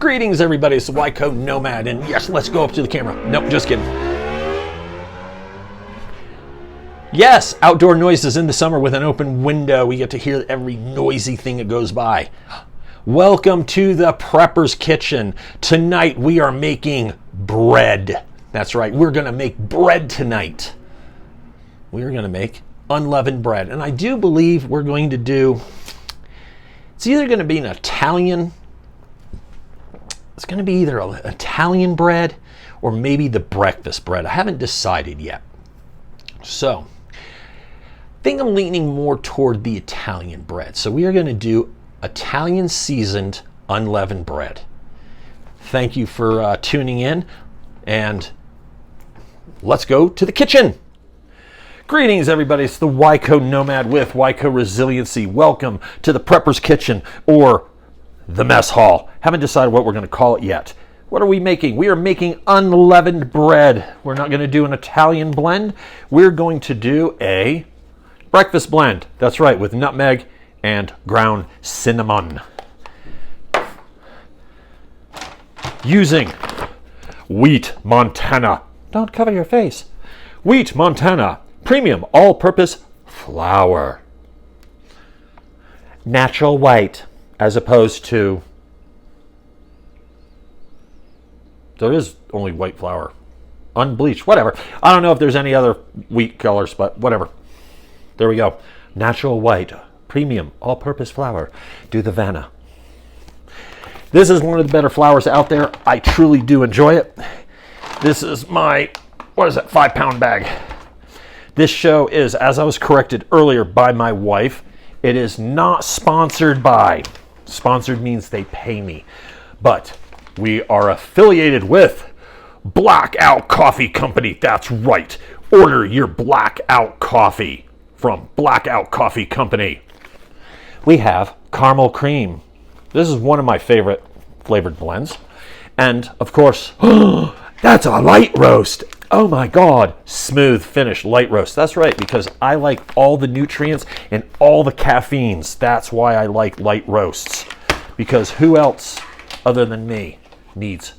Greetings, everybody. It's the Wyco Nomad, and yes, let's go up to the camera. Nope, just kidding. Yes, outdoor noises in the summer with an open window. We get to hear every noisy thing that goes by. Welcome to the Prepper's Kitchen. Tonight we are making bread. That's right, we're going to make bread tonight. We're going to make unleavened bread, and I do believe we're going to do, it's either going to be an Italian, it's going to be either an Italian bread or maybe the breakfast bread. I haven't decided yet. So, I think I'm leaning more toward the Italian bread. So we are going to do Italian seasoned unleavened bread. Thank you for tuning in, and let's go to the kitchen. Greetings, everybody. It's the Wyco Nomad with Wyco Resiliency. Welcome to the Prepper's Kitchen, or the Mess Hall. Haven't decided what we're going to call it yet. What are we making? We are making unleavened bread. We're not going to do an Italian blend. We're going to do a breakfast blend. That's right, with nutmeg and ground cinnamon. Using wheat Montana. Don't cover your face. Wheat Montana premium all-purpose flour. Natural white, as opposed to, there is only white flour, unbleached, whatever. I don't know if there's any other wheat colors, but whatever. There we go. Natural white, premium, all-purpose flour. Do the Vanna. This is one of the better flours out there. I truly do enjoy it. This is my, 5-pound bag. This show is, as I was corrected earlier by my wife, it is not sponsored by. Sponsored means they pay me. But we are affiliated with Blackout Coffee Company. That's right. Order your Blackout coffee from Blackout Coffee Company. We have caramel cream. This is one of my favorite flavored blends. And of course, that's a light roast. Oh my God, smooth finish light roast. That's right, because I like all the nutrients and all the caffeines. That's why I like light roasts. Because who else other than me needs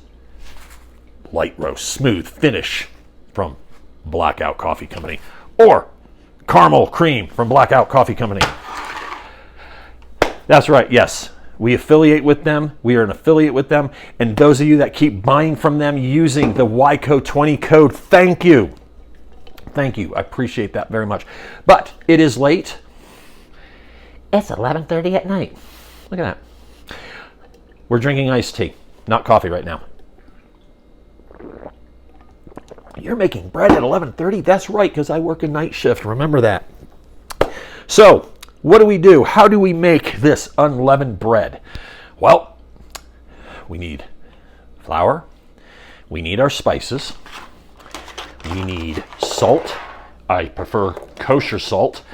light roast, smooth finish from Blackout Coffee Company, or caramel cream from Blackout Coffee Company. That's right, yes. We affiliate with them. We are an affiliate with them. And those of you that keep buying from them using the YCO20 code, thank you. Thank you. I appreciate that very much. But it is late. It's 11:30 at night. Look at that. We're drinking iced tea, not coffee right now. You're making bread at 11:30? That's right, because I work a night shift. Remember that. So, what do we do? How do we make this unleavened bread? Well, we need flour. We need our spices. We need salt. I prefer kosher salt.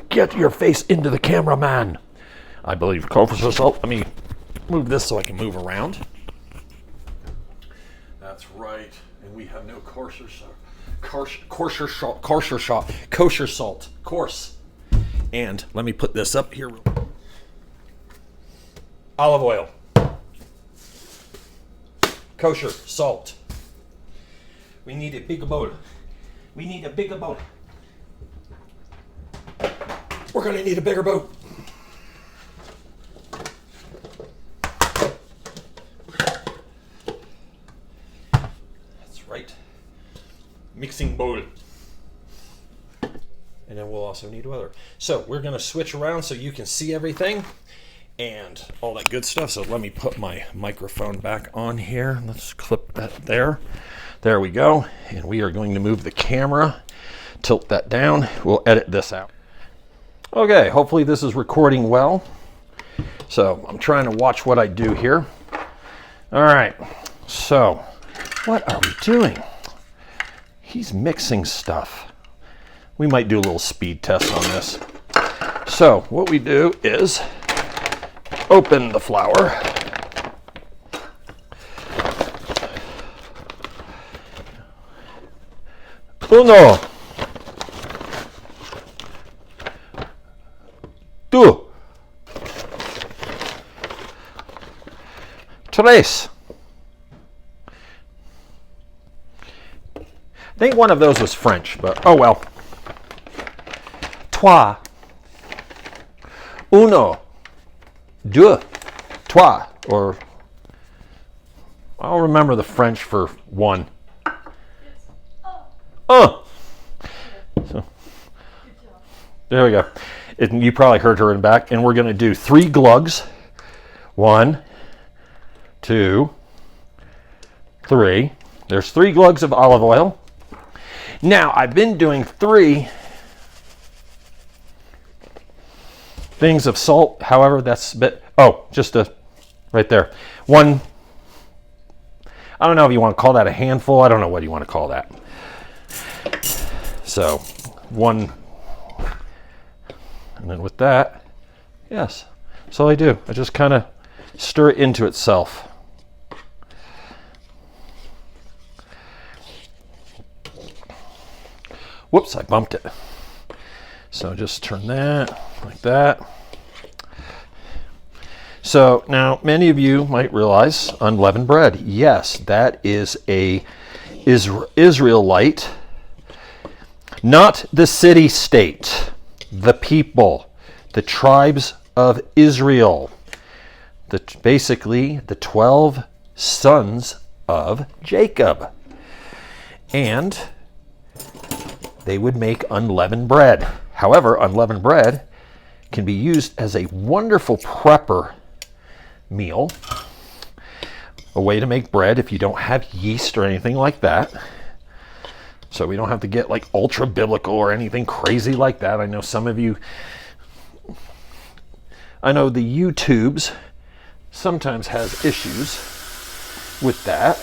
Get your face into the camera, man. I believe kosher salt. Let me move this so I can move around. That's right. And we have no kosher salt. Kosher salt. Coarse. And let me put this up here. Olive oil. Kosher salt. We need a bigger bowl. We need a bigger bowl. We're going to need a bigger bowl. That's right. Mixing bowl. And then we'll also need weather. So we're going to switch around so you can see everything and all that good stuff. So let me put my microphone back on here. Let's clip that there. There we go. And we are going to move the camera, tilt that down. We'll edit this out. Okay, hopefully this is recording well. So I'm trying to watch what I do here. All right, so what are we doing? He's mixing stuff. We might do a little speed test on this. So what we do is open the flour. Uno. Two. Tres. I think one of those was French, but oh well. Trois. Uno. Deux. Trois. Or I'll remember the French for one. So, there we go. You probably heard her in back. And we're going to do 3 glugs. 1, 2, 3. There's 3 glugs of olive oil. Now, I've been doing 3 things of salt. However, that's a bit... Oh, just right there. 1... I don't know if you want to call that a handful. I don't know what you want to call that. So, 1... And then with that, yes, that's all I do. I just kind of stir it into itself. Whoops, I bumped it. So just turn that like that. So now many of you might realize unleavened bread. Yes, that is a Israelite, not the city-state. The people, the tribes of Israel, basically the 12 sons of Jacob. And they would make unleavened bread. However, unleavened bread can be used as a wonderful prepper meal, a way to make bread if you don't have yeast or anything like that. So we don't have to get like ultra biblical or anything crazy like that. I know some of you, I know the YouTubes sometimes has issues with that,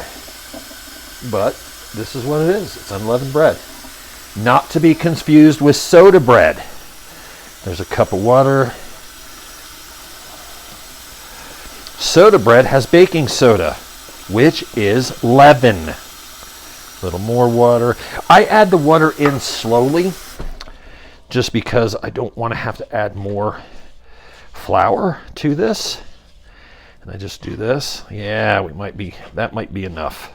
but this is what it is. It's unleavened bread. Not to be confused with soda bread. There's a cup of water. Soda bread has baking soda, which is leaven. A little more water. I add the water in slowly just because I don't want to have to add more flour to this. And I just do this. Yeah, that might be enough.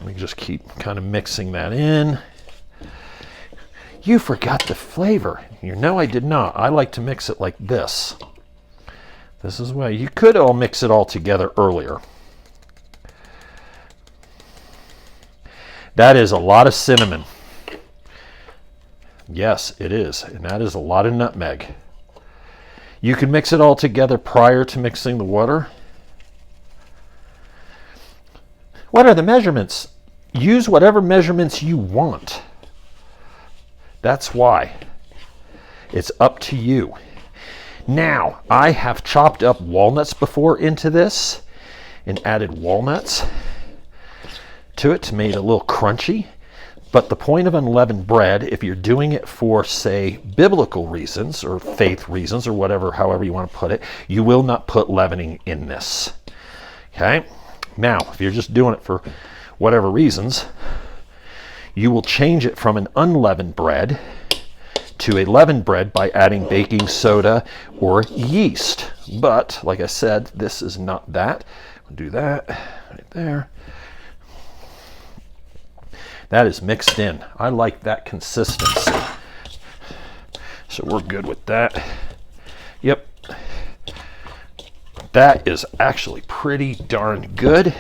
Let me just keep kind of mixing that in. You forgot the flavor. You know I did not. I like to mix it like this. This is why you could all mix it all together earlier. That is a lot of cinnamon. Yes, it is. And that is a lot of nutmeg. You can mix it all together prior to mixing the water. What are the measurements? Use whatever measurements you want. That's why. It's up to you. Now, I have chopped up walnuts before into this and added walnuts to it to make it a little crunchy. But the point of unleavened bread, if you're doing it for, say, biblical reasons or faith reasons or whatever, however you want to put it, you will not put leavening in this. Okay? Now, if you're just doing it for whatever reasons, you will change it from an unleavened bread to a leavened bread by adding baking soda or yeast. But, like I said, this is not that. We'll do that right there. That is mixed in. I like that consistency. So we're good with that. Yep. That is actually pretty darn good.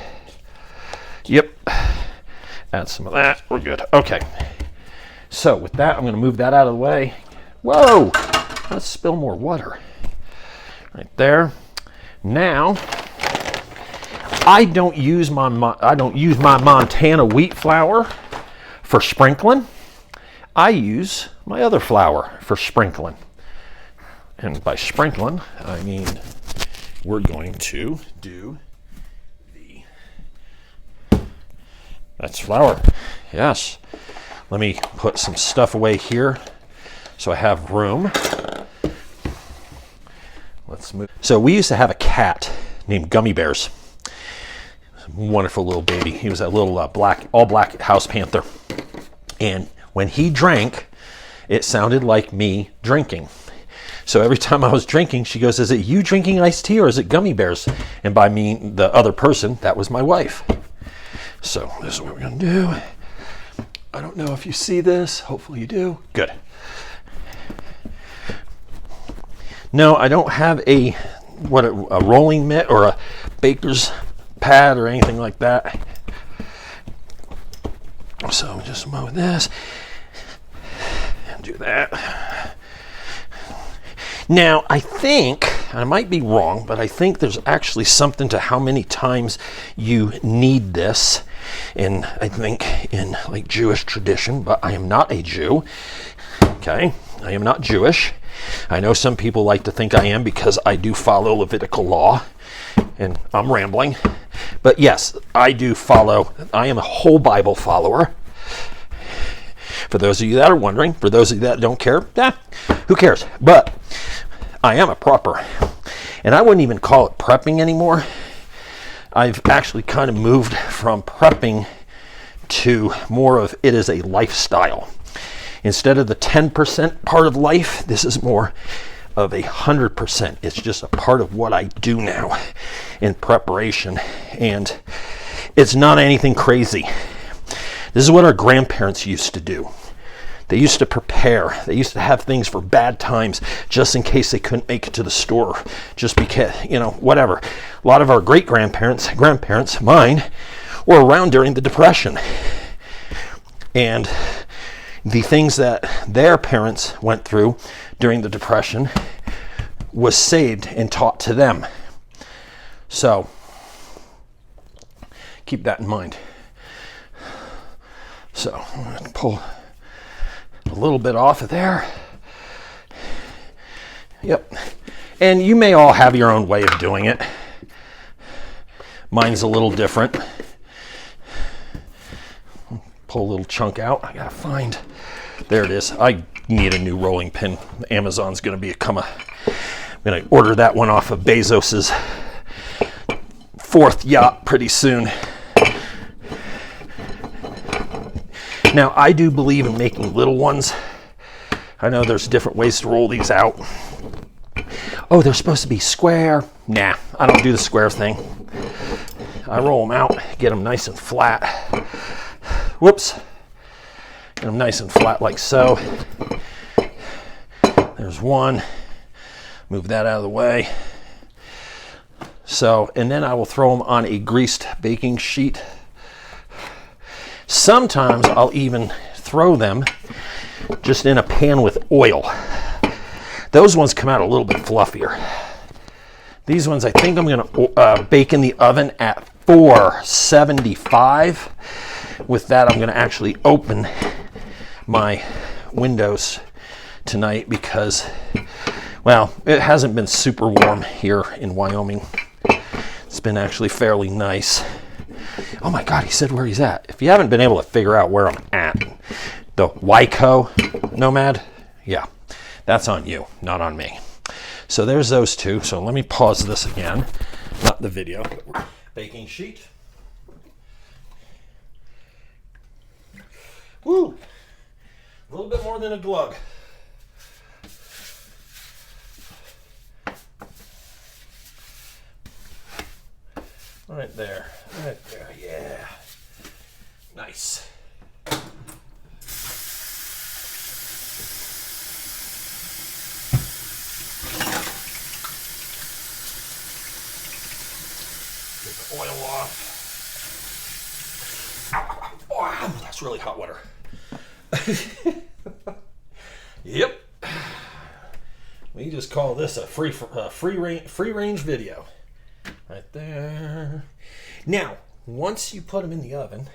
Yep. Add some of that. We're good. Okay. So with that, I'm going to move that out of the way. Whoa! Let's spill more water. Right there. Now, I don't use my Montana wheat flour for sprinkling. I use my other flour for sprinkling. And by sprinkling, I mean we're going to do that's flour. Yes. Let me put some stuff away here so I have room. Let's move. So we used to have a cat named Gummy Bears. Wonderful little baby. He was that little all black house panther. And when he drank, it sounded like me drinking. So every time I was drinking, she goes, is it you drinking iced tea or is it gummy bears? And by me, the other person, that was my wife. So this is what we're going to do. I don't know if you see this. Hopefully you do. Good. No, I don't have a rolling mitt or a baker's pad or anything like that. So just mow this and do that. Now, I think, I might be wrong, but I think there's actually something to how many times you need this in, I think, in like Jewish tradition, but I am not a Jew. Okay, I am not Jewish. I know some people like to think I am because I do follow Levitical law, and I'm rambling. But yes, I do follow, I am a whole Bible follower. For those of you that are wondering, for those of you that don't care, who cares? But I am a prepper. And I wouldn't even call it prepping anymore. I've actually kind of moved from prepping to more of it is a lifestyle. Instead of the 10% part of life, this is more of 100%. It's just a part of what I do now in preparation. And it's not anything crazy. This is what our grandparents used to do. They used to prepare. They used to have things for bad times just in case they couldn't make it to the store. Just because, whatever. A lot of our grandparents, mine, were around during the Depression. And the things that their parents went through during the Depression was saved and taught to them. So, keep that in mind. So, I'm going to pull a little bit off of there. Yep. And you may all have your own way of doing it. Mine's a little different. Pull a little chunk out. I gotta find. There it is. I need a new rolling pin. Amazon's gonna I'm gonna order that one off of Bezos's 4th yacht pretty soon. Now, I do believe in making little ones. I know there's different ways to roll these out. Oh, they're supposed to be square. Nah, I don't do the square thing. I roll them out, get them nice and flat. Whoops. Get them nice and flat like so. There's one. Move that out of the way. So, and then I will throw them on a greased baking sheet. Sometimes I'll even throw them just in a pan with oil. Those ones come out a little bit fluffier. These ones I think I'm going to bake in the oven at 475. With that, I'm going to actually open my windows tonight because, well, it hasn't been super warm here in Wyoming. It's been actually fairly nice. Oh my God, he said where he's at. If you haven't been able to figure out where I'm at, the Wyco Nomad, yeah, that's on you, not on me. So there's those two. So let me pause this again. Not the video, but baking sheet. Woo! A little bit more than a glug. Right there, yeah. Nice. Get the oil off. Wow, that's really hot water. Yep. We just call this a free range video. Right there. Now, once you put them in the oven,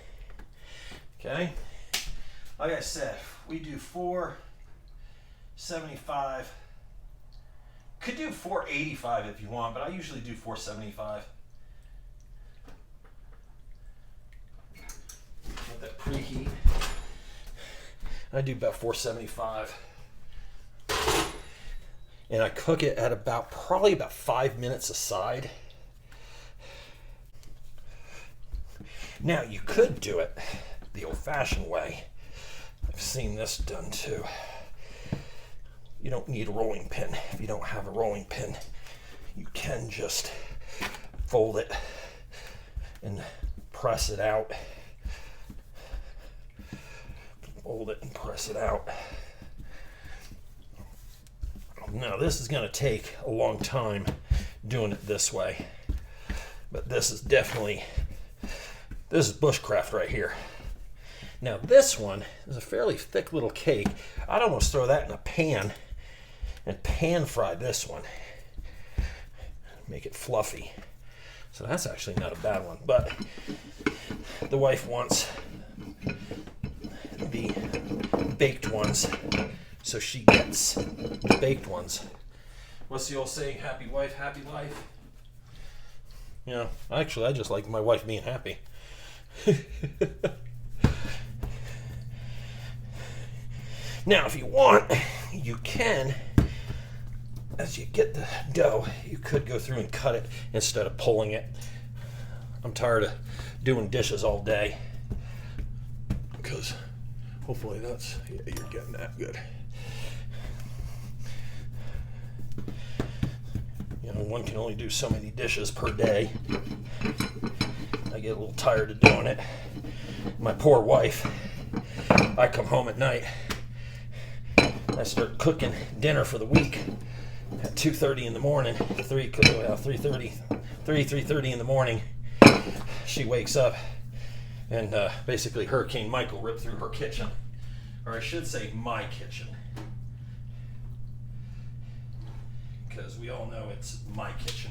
okay, like I said, we do 475. Could do 485 if you want, but I usually do 475. Let that preheat. I do about 475. And I cook it at probably about 5 minutes aside. Now, you could do it the old-fashioned way. I've seen this done too. You don't need a rolling pin. If you don't have a rolling pin, you can just fold it and press it out. Fold it and press it out. Now this is going to take a long time doing it this way, but this is bushcraft right here. Now this one is a fairly thick little cake. I'd almost throw that in a pan and pan fry this one. Make it fluffy. So that's actually not a bad one, but the wife wants the baked ones, so she gets the baked ones. What's the old saying? Happy wife, happy life. You know, actually, I just like my wife being happy. Now, if you want, you can, as you get the dough, you could go through and cut it instead of pulling it. I'm tired of doing dishes all day, because hopefully that's, yeah, you're getting that good. You know, one can only do so many dishes per day. I get a little tired of doing it. My poor wife, I come home at night, I start cooking dinner for the week at 2:30 in the morning, 3:30 in the morning. She wakes up and basically Hurricane Michael ripped through her kitchen, or I should say my kitchen, because we all know it's my kitchen,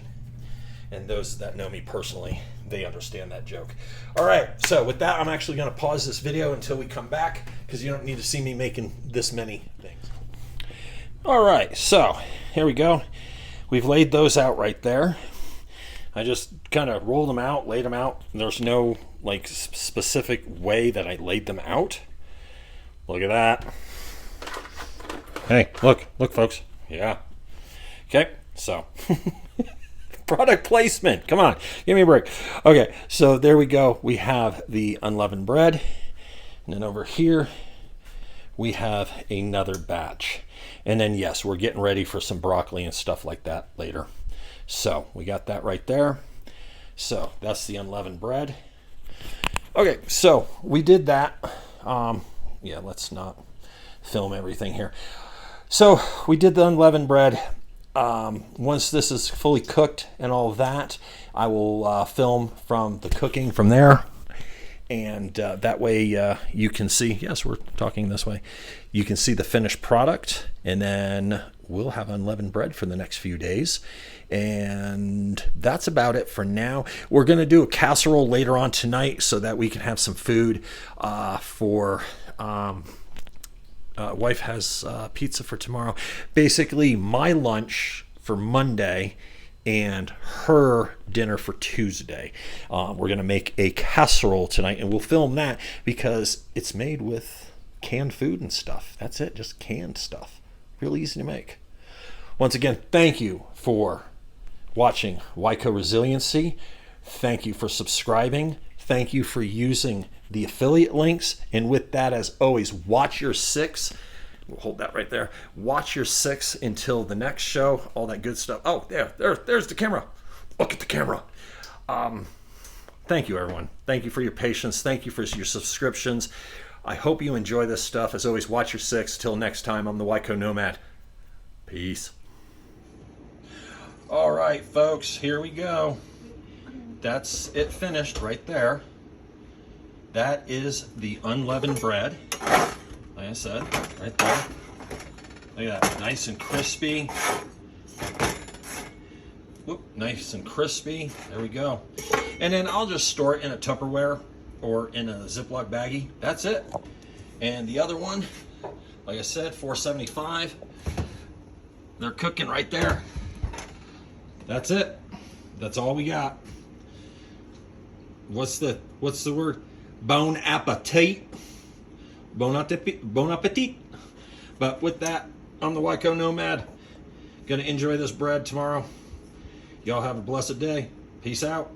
and those that know me personally, they understand that joke. All right, so with that, I'm actually going to pause this video until we come back, because you don't need to see me making this many things. All right, so here we go. We've laid those out right there. I just kind of rolled them out, laid them out. There's no like specific way that I laid them out. Look at that. Hey, look, folks. Yeah. Okay, so product placement. Come on, give me a break. Okay, so there we go. We have the unleavened bread, and then over here we have another batch. And then yes, we're getting ready for some broccoli and stuff like that later. So we got that right there. So that's the unleavened bread. Okay, so we did that. Yeah, let's not film everything here. So we did the unleavened bread. Once this is fully cooked and all of that, I will film from the cooking from there. And that way you can see, yes, we're talking this way. You can see the finished product, and then we'll have unleavened bread for the next few days. And that's about it for now. We're going to do a casserole later on tonight so that we can have some food for... wife has pizza for tomorrow. Basically, my lunch for Monday and her dinner for Tuesday. We're going to make a casserole tonight, and we'll film that because it's made with canned food and stuff. That's it, just canned stuff. Really easy to make. Once again, thank you for watching Wyco Resiliency. Thank you for subscribing. Thank you for using the affiliate links. And with that, as always, watch your six. We'll hold that right there. Watch your six until the next show. All that good stuff. Oh, there's the camera. Look at the camera. Thank you, everyone. Thank you for your patience. Thank you for your subscriptions. I hope you enjoy this stuff. As always, watch your six. Till next time, I'm the Wyco Nomad. Peace. All right, folks, here we go. That's it finished right there. That is the unleavened bread. Like I said, right there. Look at that, nice and crispy. Whoop, nice and crispy. There we go. And then I'll just store it in a Tupperware or in a Ziploc baggie. That's it. And the other one, like I said, $4.75. They're cooking right there. That's it. That's all we got. What's the word? Bon appetit. Bon appetit. But with that, I'm the Wyco Nomad. Gonna enjoy this bread tomorrow. Y'all have a blessed day. Peace out.